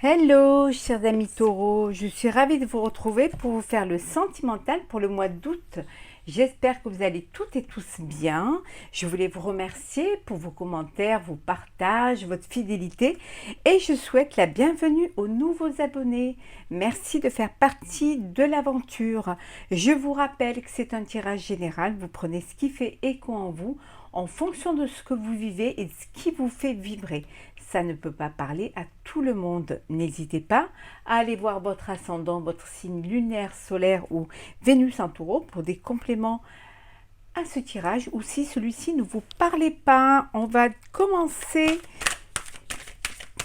Hello, chers amis taureaux, je suis ravie de vous retrouver pour vous faire le sentimental pour le mois d'août. J'espère que vous allez toutes et tous bien. Je voulais vous remercier pour vos commentaires, vos partages, votre fidélité et je souhaite la bienvenue aux nouveaux abonnés. Merci de faire partie de l'aventure. Je vous rappelle que c'est un tirage général, vous prenez ce qui fait écho en vous en fonction de ce que vous vivez et de ce qui vous fait vibrer. Ça ne peut pas parler à tout le monde. N'hésitez pas à aller voir votre ascendant, votre signe lunaire, solaire ou Vénus en taureau pour des compléments à ce tirage. Ou si celui-ci ne vous parlait pas, on va commencer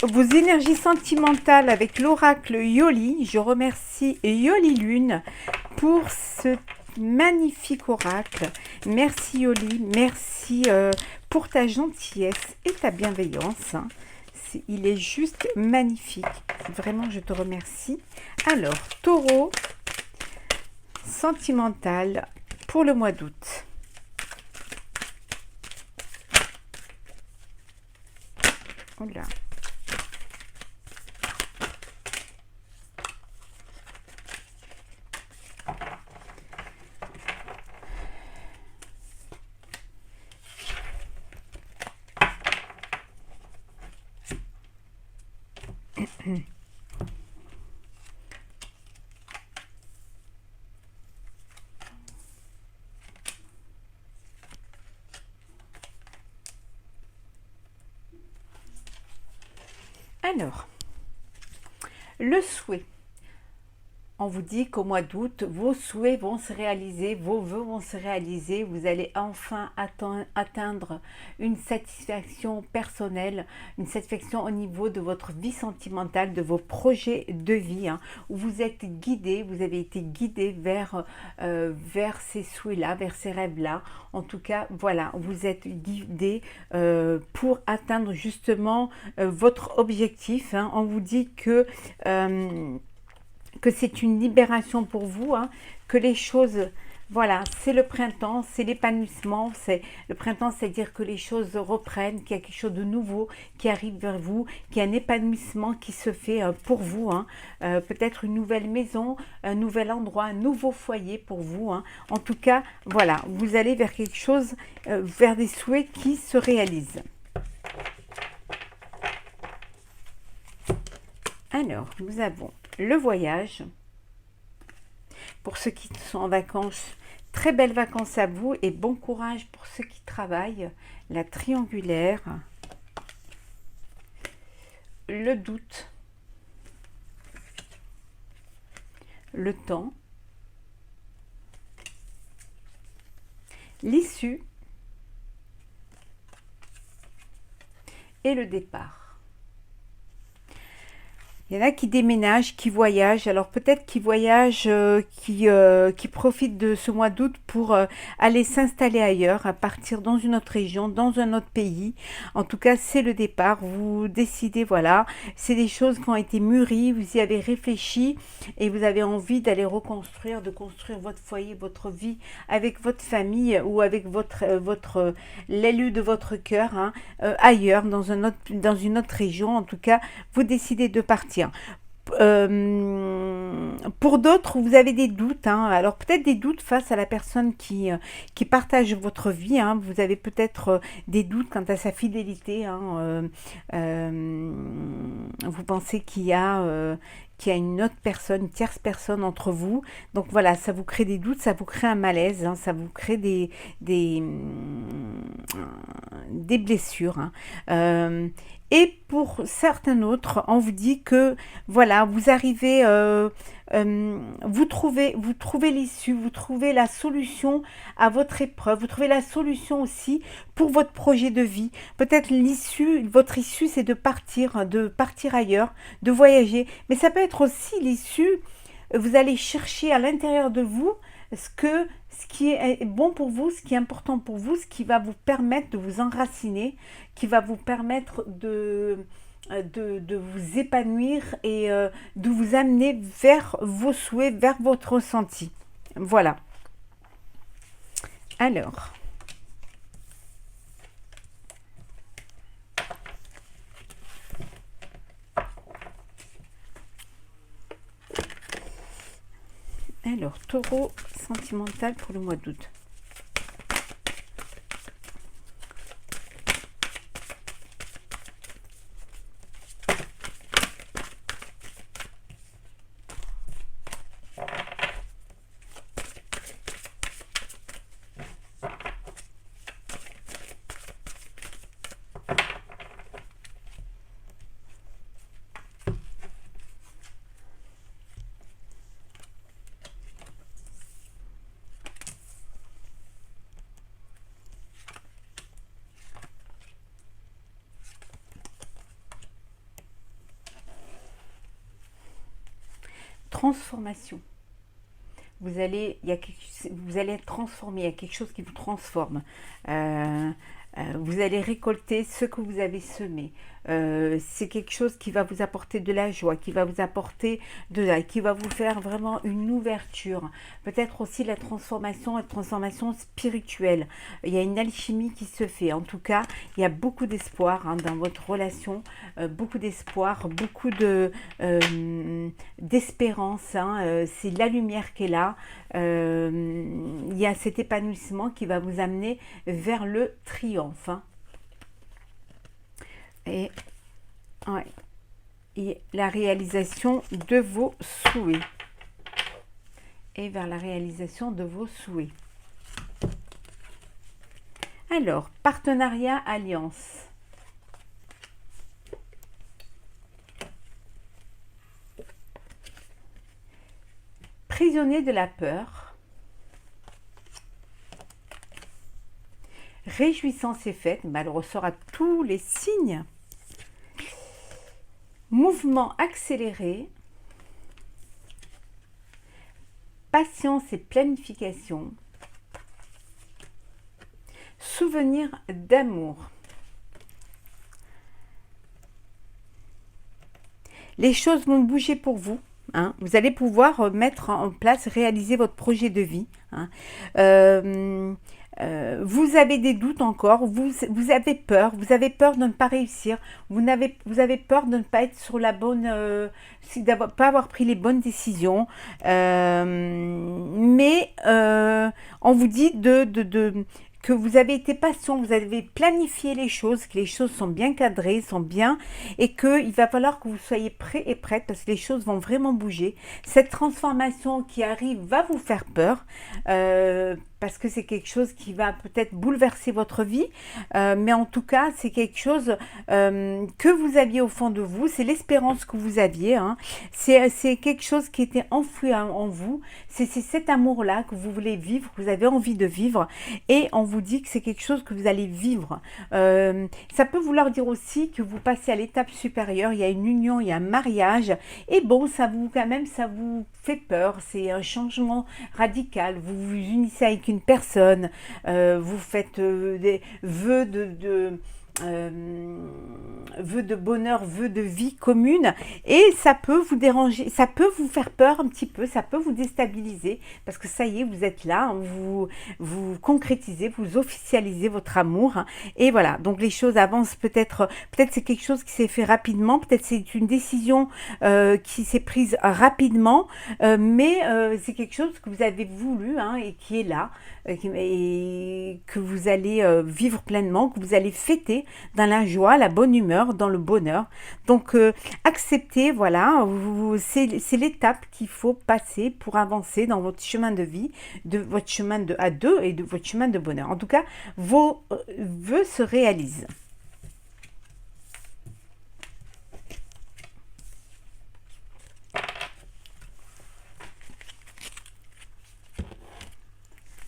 vos énergies sentimentales avec l'oracle Yoli. Je remercie Yoli Lune pour ce magnifique oracle. Merci Yoli, merci pour ta gentillesse et ta bienveillance. Il est juste magnifique. Vraiment, je te remercie. Alors, taureau, sentimental pour le mois d'août. Oh là. Alors, le souhait. On vous dit qu'au mois d'août, vos souhaits vont se réaliser, vos vœux vont se réaliser, vous allez enfin atteindre une satisfaction personnelle, une satisfaction au niveau de votre vie sentimentale, de vos projets de vie, où vous êtes guidé, vous avez été guidé vers ces souhaits-là, vers ces rêves-là. En tout cas, voilà, vous êtes guidé pour atteindre justement votre objectif. On vous dit que c'est une libération pour vous, que les choses, voilà, c'est le printemps, c'est l'épanouissement, c'est le printemps, c'est-à-dire que les choses reprennent, qu'il y a quelque chose de nouveau qui arrive vers vous, qu'il y a un épanouissement qui se fait pour vous, peut-être une nouvelle maison, un nouvel endroit, un nouveau foyer pour vous. En tout cas, voilà, vous allez vers quelque chose, vers des souhaits qui se réalisent. Alors, nous avons le voyage. Pour ceux qui sont en vacances, très belles vacances à vous et bon courage pour ceux qui travaillent. La triangulaire. Le doute. Le temps. L'issue. Et le départ. Il y en a qui déménagent, qui voyagent. Alors peut-être qui voyagent, qui profitent de ce mois d'août pour aller s'installer ailleurs, à partir dans une autre région, dans un autre pays. En tout cas, c'est le départ. Vous décidez, voilà. C'est des choses qui ont été mûries, vous y avez réfléchi et vous avez envie d'aller reconstruire, de construire votre foyer, votre vie avec votre famille ou avec l'élu de votre cœur, ailleurs, dans une autre région. En tout cas, vous décidez de partir. Pour d'autres, vous avez des doutes, alors peut-être des doutes face à la personne qui partage votre vie, vous avez peut-être des doutes quant à sa fidélité, vous pensez qu'il y a une autre personne, une tierce personne entre vous, donc voilà, ça vous crée des doutes, ça vous crée un malaise, ça vous crée des blessures, et pour certains autres, on vous dit que voilà, vous arrivez, vous trouvez l'issue, vous trouvez la solution à votre épreuve, vous trouvez la solution aussi pour votre projet de vie. Peut-être votre issue, c'est de partir ailleurs, de voyager, mais ça peut être aussi l'issue, vous allez chercher à l'intérieur de vous ce qui est bon pour vous, ce qui est important pour vous, ce qui va vous permettre de vous enraciner, qui va vous permettre de vous épanouir et de vous amener vers vos souhaits, vers votre ressenti. Voilà. Alors, Alors, taureau sentimental pour le mois d'août. Transformation. Vous allez être transformé, il y a quelque chose qui vous transforme. Vous allez récolter ce que vous avez semé. C'est quelque chose qui va vous apporter de la joie, qui va vous apporter qui va vous faire vraiment une ouverture. Peut-être aussi la transformation spirituelle. Il y a une alchimie qui se fait. En tout cas, il y a beaucoup d'espoir dans votre relation, beaucoup d'espoir, beaucoup d'espérance. C'est la lumière qui est là. Il y a cet épanouissement qui va vous amener vers le triomphe. Et la réalisation de vos souhaits. Et vers la réalisation de vos souhaits. Alors, partenariat, alliance. Prisonnier de la peur. Réjouissance est faite, elle ressort à tous les signes. Mouvement accéléré. Patience et planification. Souvenir d'amour. Les choses vont bouger pour vous. Vous allez pouvoir mettre en place, réaliser votre projet de vie. Vous avez des doutes encore, vous avez peur de ne pas réussir, vous avez peur de ne pas être sur la bonne, pas avoir pris les bonnes décisions, mais on vous dit que vous avez été patient, vous avez planifié les choses, que les choses sont bien cadrées, sont bien, et qu'il va falloir que vous soyez prêts et prêtes parce que les choses vont vraiment bouger. Cette transformation qui arrive va vous faire peur, parce que c'est quelque chose qui va peut-être bouleverser votre vie, mais en tout cas, c'est quelque chose que vous aviez au fond de vous, c'est l'espérance que vous aviez, c'est quelque chose qui était enfoui en vous, c'est cet amour-là que vous voulez vivre, que vous avez envie de vivre, et on vous dit que c'est quelque chose que vous allez vivre. Ça peut vouloir dire aussi que vous passez à l'étape supérieure, il y a une union, il y a un mariage, et bon, ça vous fait peur, c'est un changement radical, vous vous unissez avec une personne, vous faites des vœux vœux de bonheur, vœux de vie commune, et ça peut vous déranger, ça peut vous faire peur un petit peu, ça peut vous déstabiliser, parce que ça y est, vous êtes là, vous concrétisez, vous officialisez votre amour, et voilà, donc les choses avancent peut-être c'est quelque chose qui s'est fait rapidement, peut-être c'est une décision qui s'est prise rapidement, mais c'est quelque chose que vous avez voulu, et qui est là, et que vous allez vivre pleinement, que vous allez fêter dans la joie, la bonne humeur, dans le bonheur. Donc acceptez, voilà, c'est l'étape qu'il faut passer pour avancer dans votre chemin de vie, de votre chemin à deux et de votre chemin de bonheur. En tout cas, vos vœux se réalisent.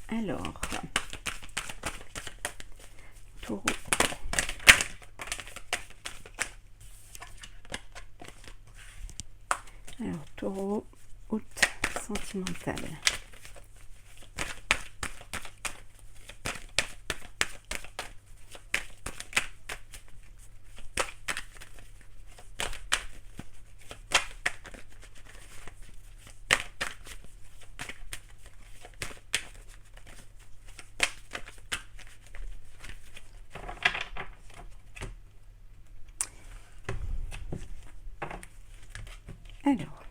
Alors, taureau. Alors, taureau, août, sentimental. Alors,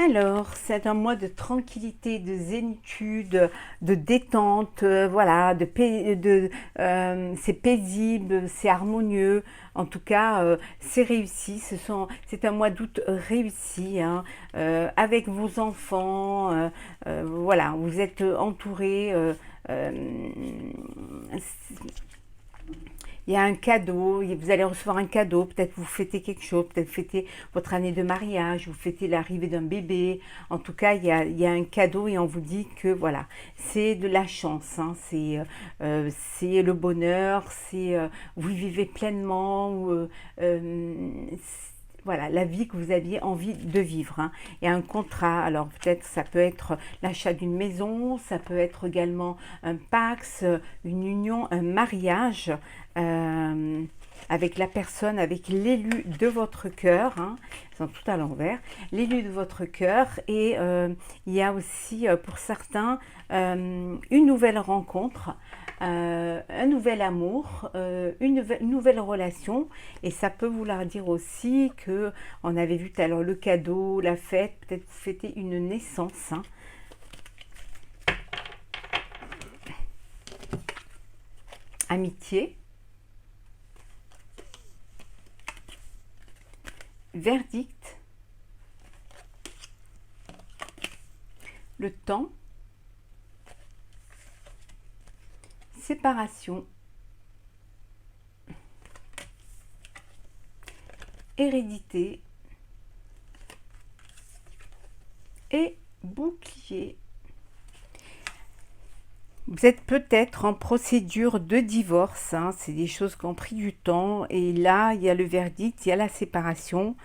Alors, c'est un mois de tranquillité, de zénitude, de détente, voilà, c'est paisible, c'est harmonieux. En tout cas, c'est réussi. C'est un mois d'août réussi, hein, avec vos enfants. Voilà, vous êtes entouré. Euh, il y a un cadeau, vous allez recevoir un cadeau, peut-être vous fêtez quelque chose, peut-être vous fêtez votre année de mariage, vous fêtez l'arrivée d'un bébé. En tout cas, il y a un cadeau et on vous dit que voilà, c'est de la chance, hein, c'est le bonheur, vous vivez pleinement, voilà, la vie que vous aviez envie de vivre, hein. Et un contrat, alors peut-être ça peut être l'achat d'une maison, ça peut être également un Pacs, une union, un mariage euh, avec la personne, avec l'élu de votre cœur, hein. Ils sont tout à l'envers, l'élu de votre cœur. Et il y a aussi pour certains une nouvelle rencontre, un nouvel amour, une nouvelle relation. Et ça peut vouloir dire aussi que, on avait vu tout à l'heure le cadeau, la fête, peut-être vous fêtez une naissance, hein. Amitié, verdict, le temps, séparation, hérédité et bouclier. Vous êtes peut-être en procédure de divorce, hein, c'est des choses qui ont pris du temps. Et là, il y a le verdict, il y a la séparation.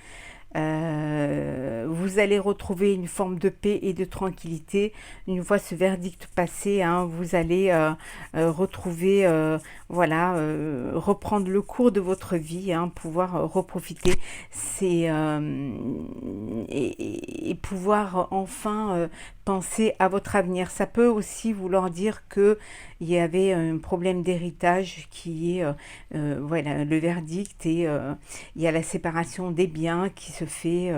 Vous allez retrouver une forme de paix et de tranquillité. Une fois ce verdict passé, hein, vous allez retrouver, voilà, reprendre le cours de votre vie, hein, pouvoir reprofiter et pouvoir enfin penser à votre avenir. Ça peut aussi vouloir dire que il y avait un problème d'héritage qui est voilà, le verdict. Et il y a la séparation des biens qui se fait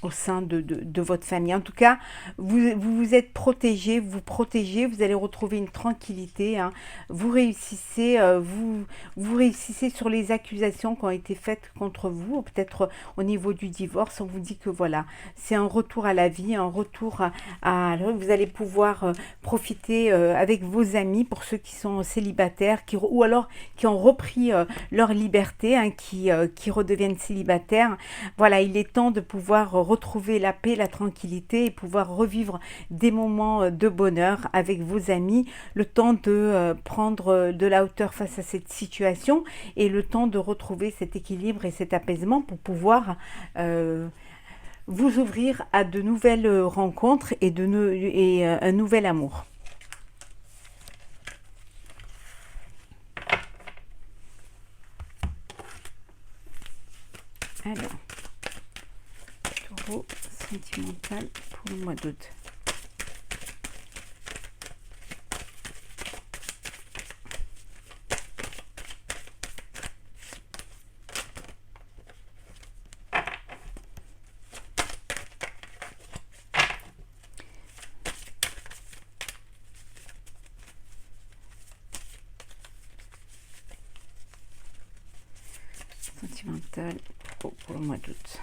au sein de votre famille. En tout cas, vous êtes protégé, vous protégez, vous allez retrouver une tranquillité, hein. Vous réussissez, vous réussissez sur les accusations qui ont été faites contre vous, peut-être au niveau du divorce. On vous dit que voilà, c'est un retour à la vie, un retour vous allez pouvoir profiter avec vos amis, pour ceux qui sont célibataires, ou alors qui ont repris leur liberté, hein, qui redeviennent célibataires. Voilà, il est temps de pouvoir retrouver la paix, la tranquillité, et pouvoir revivre des moments de bonheur avec vos amis, le temps de prendre de la hauteur face à cette situation, et le temps de retrouver cet équilibre et cet apaisement pour pouvoir vous ouvrir à de nouvelles rencontres et un nouvel amour. Alors, taureau sentimental pour le mois d'août. Sentimental pour le mois d'août.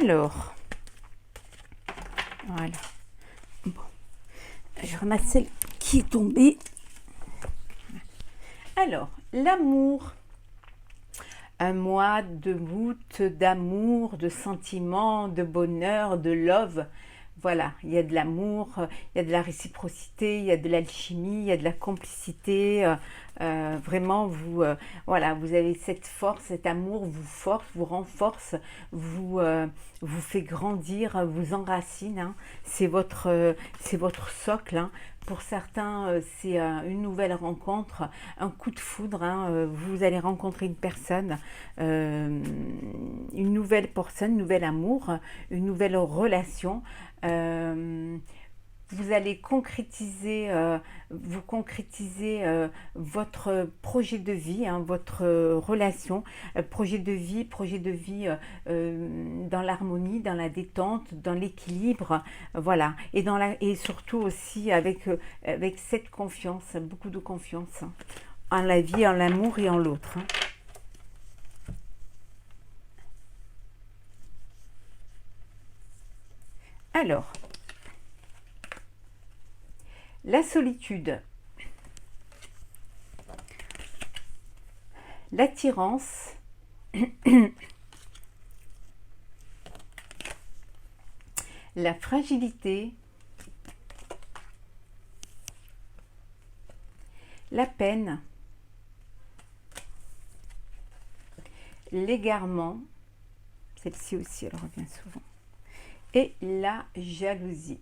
Alors, voilà. Bon, je ramasse celle qui est tombée. Alors, l'amour. Un mois de août, d'amour, de sentiments, de bonheur, de love. Voilà, il y a de l'amour, il y a de la réciprocité, il y a de l'alchimie, il y a de la complicité. Vraiment, voilà, vous avez cette force, cet amour vous force, vous renforce, vous fait grandir, vous enracine. Hein. C'est votre socle. Hein. Pour certains, c'est une nouvelle rencontre, un coup de foudre. Hein. Vous allez rencontrer une nouvelle personne, un nouvel amour, une nouvelle relation. Vous allez vous concrétiser votre projet de vie, hein, votre relation, projet de vie dans l'harmonie, dans la détente, dans l'équilibre, voilà, et surtout aussi avec cette confiance, beaucoup de confiance hein, en la vie, en l'amour et en l'autre. Hein. Alors, la solitude, l'attirance, la fragilité, la peine, l'égarement, celle-ci aussi elle revient souvent, et la jalousie.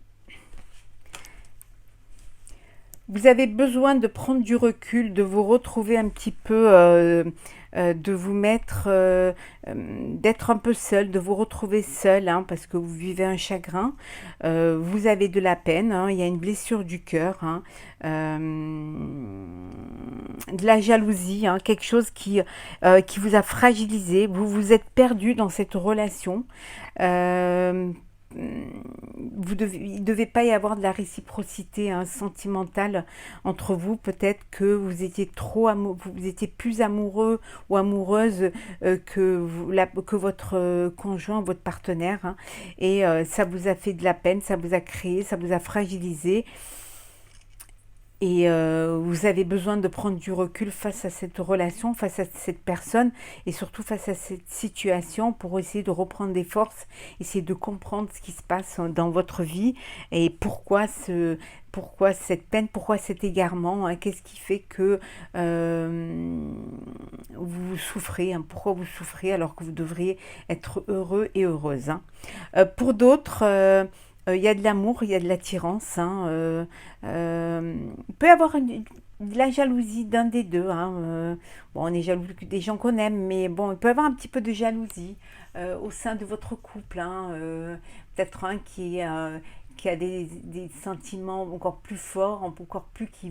Vous avez besoin de prendre du recul, de vous retrouver un petit peu, de vous mettre, d'être un peu seul, de vous retrouver seul, hein, parce que vous vivez un chagrin, vous avez de la peine, hein, il y a une blessure du cœur, hein, de la jalousie, hein, quelque chose qui vous a fragilisé, vous vous êtes perdu dans cette relation. Il ne devait pas y avoir de la réciprocité hein, sentimentale entre vous. Peut-être que vous étiez vous étiez plus amoureux ou amoureuse que votre conjoint, votre partenaire. Hein, et ça vous a fait de la peine, ça vous a créé, ça vous a fragilisé. Et vous avez besoin de prendre du recul face à cette relation, face à cette personne et surtout face à cette situation pour essayer de reprendre des forces, essayer de comprendre ce qui se passe dans votre vie et pourquoi cette peine, pourquoi cet égarement, hein, qu'est-ce qui fait que vous souffrez, hein, pourquoi vous souffrez alors que vous devriez être heureux et heureuse. Hein. Pour d'autres... il y a de l'amour, il y a de l'attirance. Hein, il peut y avoir de la jalousie d'un des deux. Hein, bon, on est jaloux des gens qu'on aime, mais bon, il peut y avoir un petit peu de jalousie au sein de votre couple. Hein, peut-être un qui a des sentiments encore plus forts, encore plus qui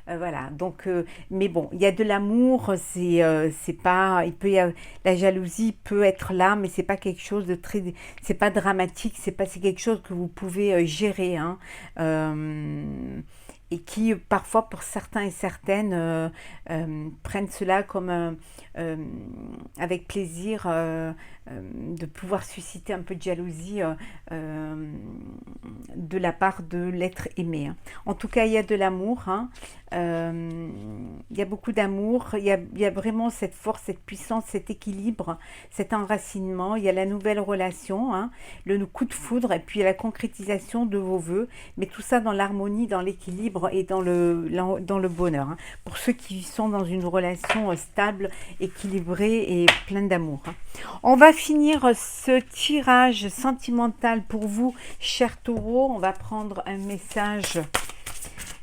voilà. Donc, mais bon, il y a de l'amour. C'est pas, la jalousie peut être là, mais c'est pas quelque chose de c'est pas dramatique. C'est quelque chose que vous pouvez gérer. Hein, et qui parfois pour certains et certaines prennent cela comme avec plaisir de pouvoir susciter un peu de jalousie de la part de l'être aimé. Hein. En tout cas, il y a de l'amour, hein. Il y a beaucoup d'amour, il y a vraiment cette force, cette puissance, cet équilibre, cet enracinement, il y a la nouvelle relation, hein, le coup de foudre et puis la concrétisation de vos vœux, mais tout ça dans l'harmonie, dans l'équilibre et dans le bonheur. Hein. Pour ceux qui sont dans une relation stable, équilibrée et pleine d'amour. Hein. On va finir ce tirage sentimental pour vous, chers taureaux. On va prendre un message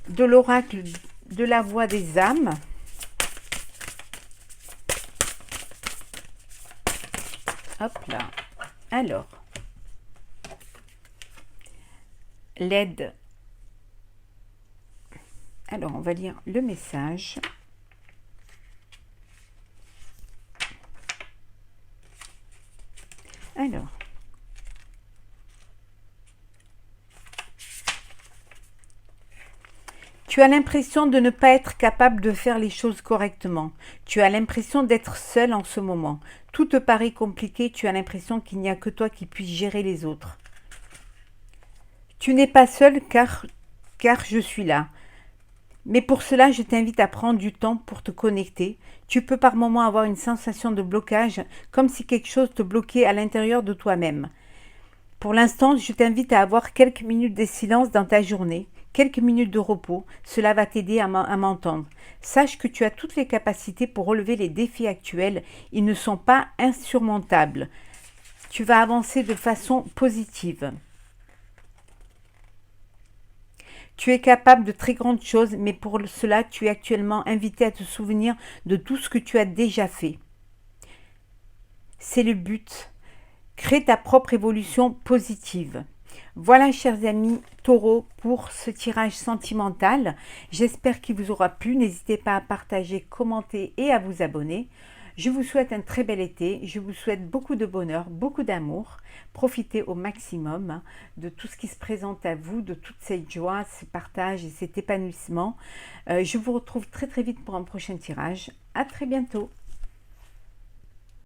de l'oracle de la voix des âmes. Hop là. Alors, l'aide. Alors, on va lire le message. Alors, tu as l'impression de ne pas être capable de faire les choses correctement. Tu as l'impression d'être seul en ce moment. Tout te paraît compliqué, tu as l'impression qu'il n'y a que toi qui puisses gérer les autres. Tu n'es pas seul car je suis là. Mais pour cela, je t'invite à prendre du temps pour te connecter. Tu peux par moments avoir une sensation de blocage, comme si quelque chose te bloquait à l'intérieur de toi-même. Pour l'instant, je t'invite à avoir quelques minutes de silence dans ta journée, quelques minutes de repos, cela va t'aider à m'entendre. Sache que tu as toutes les capacités pour relever les défis actuels, ils ne sont pas insurmontables. Tu vas avancer de façon positive. Tu es capable de très grandes choses, mais pour cela, tu es actuellement invité à te souvenir de tout ce que tu as déjà fait. C'est le but. Crée ta propre évolution positive. Voilà, chers amis taureaux, pour ce tirage sentimental. J'espère qu'il vous aura plu. N'hésitez pas à partager, commenter et à vous abonner. Je vous souhaite un très bel été. Je vous souhaite beaucoup de bonheur, beaucoup d'amour. Profitez au maximum de tout ce qui se présente à vous, de toute cette joie, ce partage et cet épanouissement. Je vous retrouve très très vite pour un prochain tirage. À très bientôt.